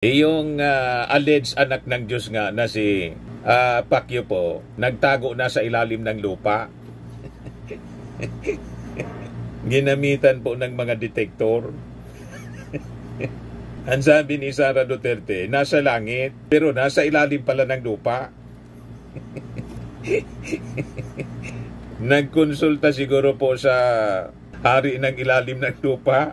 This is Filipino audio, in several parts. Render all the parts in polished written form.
Yung alleged anak ng Diyos nga na si Pacquiao po, nagtago na sa ilalim ng lupa. Ginamitan po ng mga detektor. Ang sabi ni Sara Duterte, nasa langit, pero nasa ilalim pala ng lupa. Nagkonsulta siguro po sa hari ng ilalim ng lupa.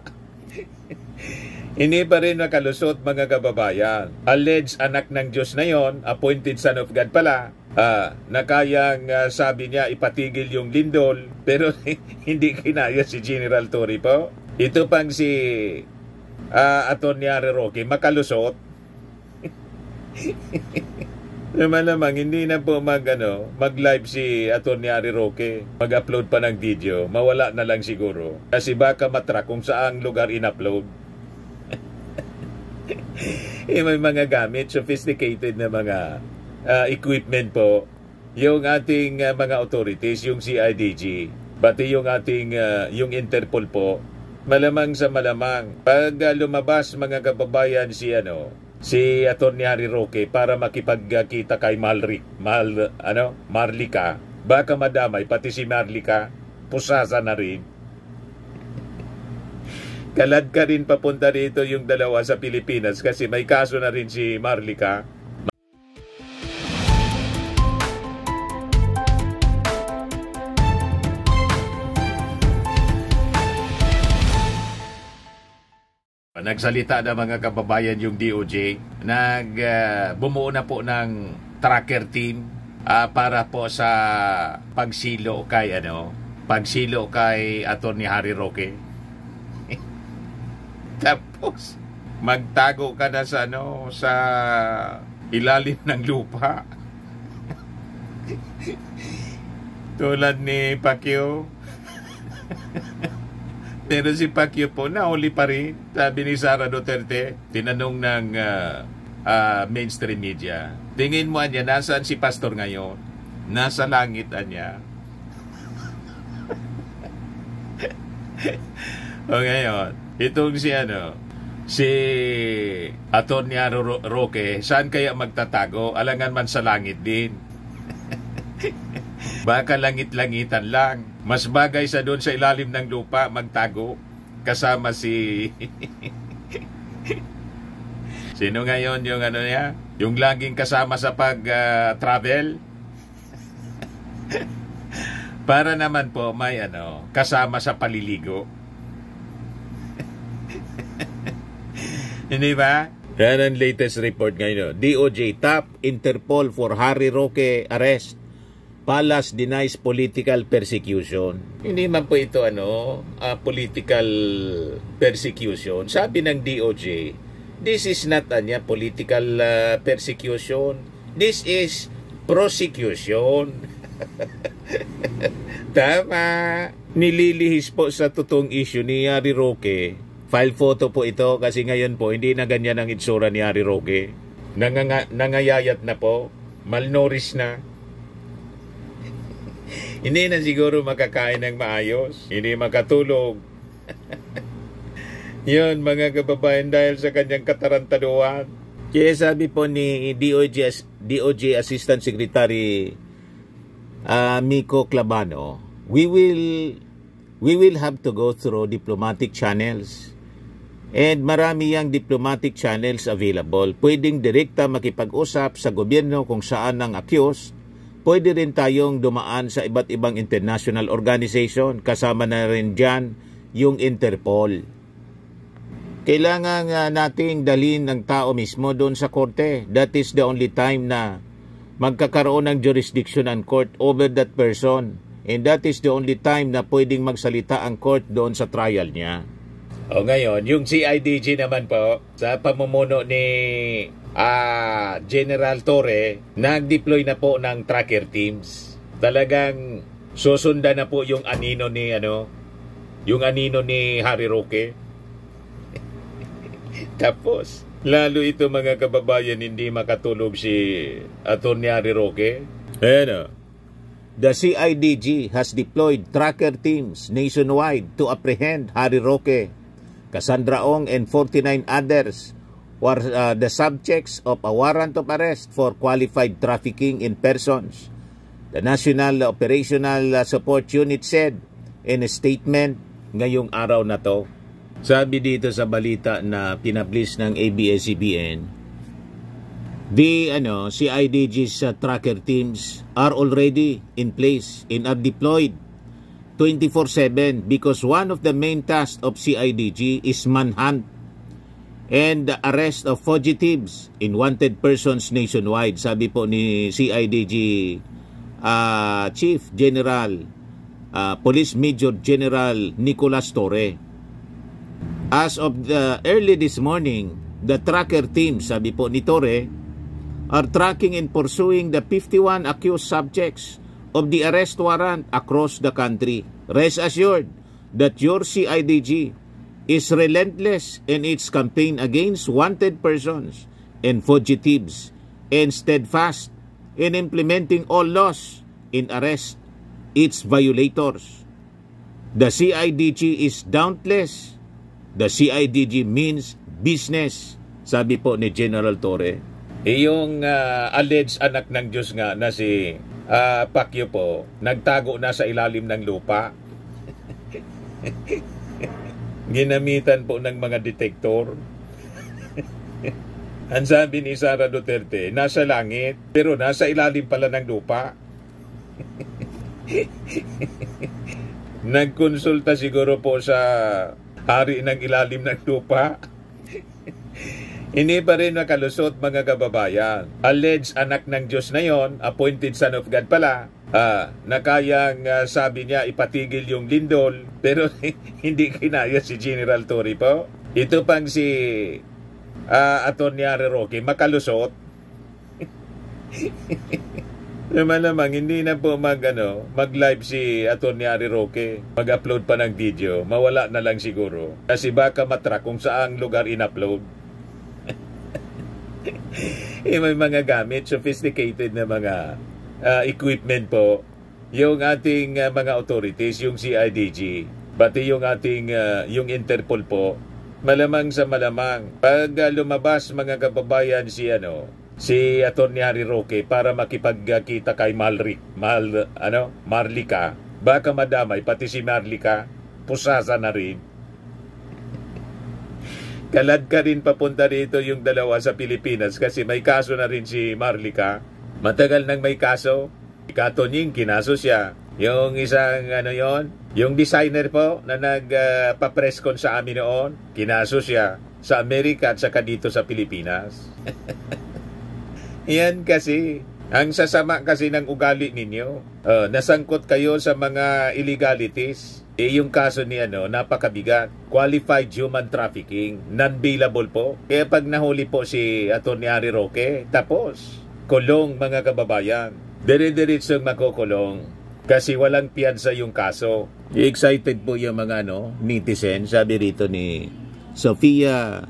Hindi pa rin makalusot, mga kababayan. Alleged anak ng Diyos na yon, appointed son of God pala, na kayang sabi niya ipatigil yung lindol, pero hindi kinaya si General Torre po. Ito pang si Atty. Roque makalusot. Naman hindi na po mag-live si Atty. Roque. Mag-upload pa ng video. Mawala na lang siguro. Kasi baka matrack kung saang lugar in-upload. May mga gamit, sophisticated na mga equipment po. Yung ating mga authorities, yung CIDG, pati yung ating yung Interpol po, malamang sa malamang. Pag lumabas, mga kababayan, si Atty. Roque para makipagkita kay Marlica, baka madamay pati si Marlica, pusasa na rin. Kalad ka rin papunta dito yung dalawa sa Pilipinas kasi may kaso na rin si Marlica. Nagsalita na, mga kababayan, yung DOJ. Bumuo na po ng tracker team para po sa pagsilo kay Atty. Roque. Tapos magtago ka na sa ilalim ng lupa. Tulad ni Pacquiao. Pero si Pacquiao po nahuli pa rin. Sabi ni Sara Duterte, tinanong ng mainstream media, tingin mo niya nasaan si pastor ngayon? Nasa langit niya. O ngayon, itong si Atty. Roque, saan kaya magtatago? Alangan man sa langit din. Baka langit-langitan lang. Mas bagay sa doon sa ilalim ng lupa magtago kasama si sino ngayon yung niya? Yung laging kasama sa pag-travel. Para naman po may kasama sa paliligo. Hindi ba? Yan ang latest report ngayon. DOJ top Interpol for Harry Roque arrest. Palace denies political persecution. Hindi man po ito political persecution. Sabi ng DOJ, this is not political persecution. This is prosecution. Tama. Nililihis po sa totoong issue ni Harry Roque. File photo po ito kasi ngayon po hindi na ganyan ang itsura ni Harry Roque. Nangayayat na po. Malnourished na. Hindi na siguro makakain ng maayos. Hindi makatulog. Yun, mga kababayan, dahil sa kanyang katarantaduhan. Kaya sabi po ni DOJ Assistant Secretary Miko Clabano, we will have to go through diplomatic channels. And marami yang diplomatic channels available. Pwedeng direkta makipag-usap sa gobyerno kung saan ang accused. Pwede rin tayong dumaan sa iba't ibang international organization. Kasama na rin dyan yung Interpol. Kailangan nating dalhin ng tao mismo doon sa korte. That is the only time na magkakaroon ng jurisdiction ang court over that person. And that is the only time na pwedeng magsalita ang court doon sa trial niya. O ngayon, yung CIDG naman po, sa pamumuno ni General Torre, nag-deploy na po ng tracker teams. Talagang susundan na po yung anino ni Harry Roque. Tapos, lalo ito, mga kababayan, hindi makatulog si Atty. Harry Roque. The CIDG has deployed tracker teams nationwide to apprehend Harry Roque, Cassandra Ong, and 49 others were the subjects of a warrant of arrest for qualified trafficking in persons. The National Operational Support Unit said in a statement ngayong araw na to. Sabi dito sa balita na pinablis ng ABS-CBN, the CIDG's tracker teams are already in place and are deployed 24/7 because one of the main tasks of CIDG is manhunt and the arrest of fugitives in wanted persons nationwide. Sabi po ni CIDG Chief General Police Major General Nicolas Torre. As of early this morning, the tracker team, sabi po ni Torre, are tracking and pursuing the 51 accused subjects of the arrest warrant across the country. Rest assured that your CIDG is relentless in its campaign against wanted persons and fugitives and steadfast in implementing all laws in arrest its violators. The CIDG is dauntless. The CIDG means business, sabi po ni General Torre. Yung alleged anak ng Diyos nga na si Pacquiao po, nagtago na sa ilalim ng lupa. Ginamitan po ng mga detektor. Ang sabi ni Sara Duterte, nasa langit, pero nasa ilalim pala ng lupa. Nagkonsulta siguro po sa hari ng ilalim ng lupa. Hindi pa rin nakalusot mga kababayan. Alleged anak ng Diyos na yon, appointed son of God pala, na kayang sabi niya ipatigil yung lindol, pero hindi kinaya si General Torre po. Ito pang si Atty. Roque makalusot. Malamang hindi na po mag-live si Atty. Roque, mag-upload pa ng video, mawala na lang siguro. Kasi baka matrack kung saang lugar in-upload. May mga gamit, sophisticated na mga equipment po. Yung ating mga authorities, yung CIDG, pati yung ating yung Interpol po, malamang sa malamang. Pag lumabas mga kababayan si Atty. Roque para makipagkita kay Marlica, baka madamay pati si Marlica, pusasa na rin. Kalad ka rin papunta rito yung dalawa sa Pilipinas kasi may kaso na rin si Marlica. Matagal nang may kaso. Katonying kinaso siya. Yung isang yung designer po na nagpa-press con sa amin noon, kinaso siya sa Amerika at saka dito sa Pilipinas. Yan kasi, ang sasama kasi ng ugali ninyo. Nasangkot kayo sa mga illegalities. Yung kaso ni napakabigat. Qualified human trafficking. Non-bailable po. Kaya pag nahuli po si Atty. Roque, tapos. Kulong mga kababayan. Dire-diretsong makukulong. Kasi walang piyansa yung kaso. Excited po yung mga netizen. Sabi rito ni Sophia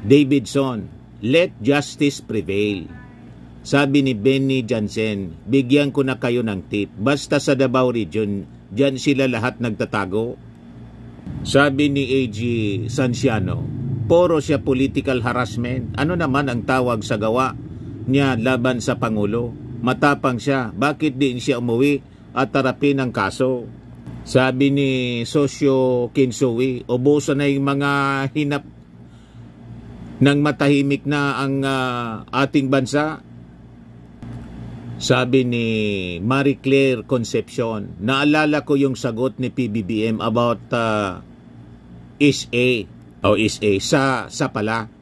Davidson, let justice prevail. Sabi ni Benny Jansen, bigyan ko na kayo ng tip. Basta sa Davao Region, diyan sila lahat nagtatago. Sabi ni AG Sanciano, puro siya political harassment. Ano naman ang tawag sa gawa niya laban sa Pangulo? Matapang siya. Bakit din siya umuwi at harapin ang kaso? Sabi ni Sosyo Kinsuwi, ubusan na yung mga hinap ng matahimik na ang ating bansa. Sabi ni Marie Claire Concepcion, naalala ko yung sagot ni PBBM about sa pala.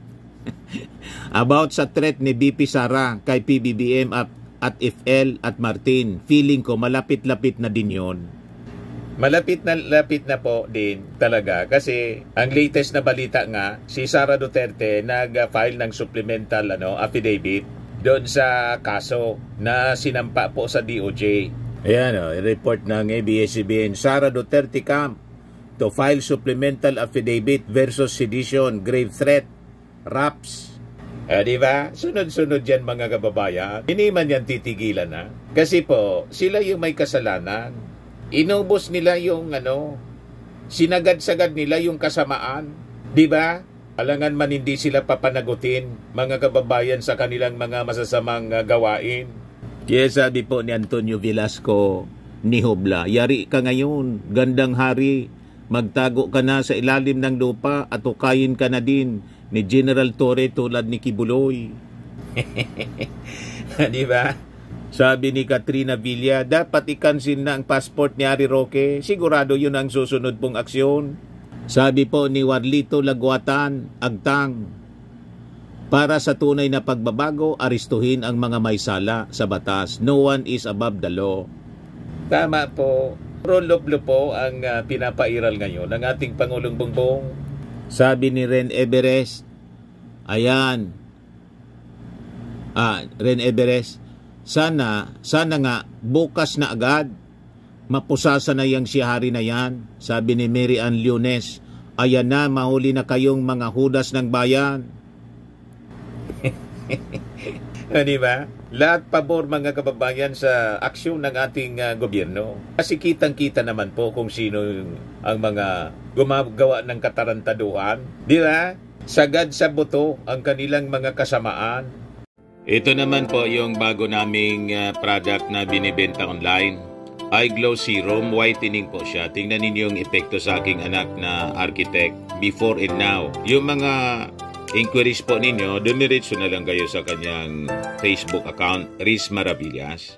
About sa threat ni BP Sara kay PBBM at FL at Martin. Feeling ko malapit-lapit na din yon. Malapit na po din talaga kasi ang latest na balita nga, si Sara Duterte nag-file ng supplemental affidavit doon sa kaso na sinampa po sa DOJ. Ayan report ng ABS-CBN, Sara Duterte camp to file supplemental affidavit versus sedition, grave threat, RAPS. Diba? Sunod-sunod yan mga kababayan. Hindi man yan titigilan na. Kasi po, sila yung may kasalanan. Inubos nila yung sinagad-sagad nila yung kasamaan. Diba? Alangan man hindi sila papanagutin, mga kababayan, sa kanilang mga masasamang gawain. Kaya sabi po ni Antonio Velasco ni Hobla, yari ka ngayon, gandang hari, magtago ka na sa ilalim ng lupa at ukayin ka na din ni General Torre tulad ni Kibuloy. Di ba? Sabi ni Katrina Villa, dapat ikansin na ang passport ni Harry Roque. Sigurado yun ang susunod pong aksyon. Sabi po ni Warlito Laguatan, Agtang, para sa tunay na pagbabago, aristuhin ang mga may sala sa batas. No one is above the law. Tama po. Roloblo po ang pinapairal ngayon ng ating Pangulong Bongbong. Sabi ni Ren Everest, ayan, Ren Everest, sana nga bukas na agad mapusasa na yang si hari na yan. Sabi ni Mary Ann Lunes, ayan na, mahuli na kayong mga hudas ng bayan. Di ba? Lahat pabor, mga kababayan, sa aksyon ng ating gobyerno. Kasi kitang-kita naman po kung sino ang mga gumagawa ng katarantaduhan. Di ba? Sagad sa buto ang kanilang mga kasamaan. Ito naman po yung bago naming product na binibenta online. iGlow Serum, whitening po siya. Tingnan ninyo yung epekto sa aking anak na architect before and now. Yung mga inquiries po ninyo, dumiretso na lang kayo sa kanyang Facebook account, Riz Maravillas.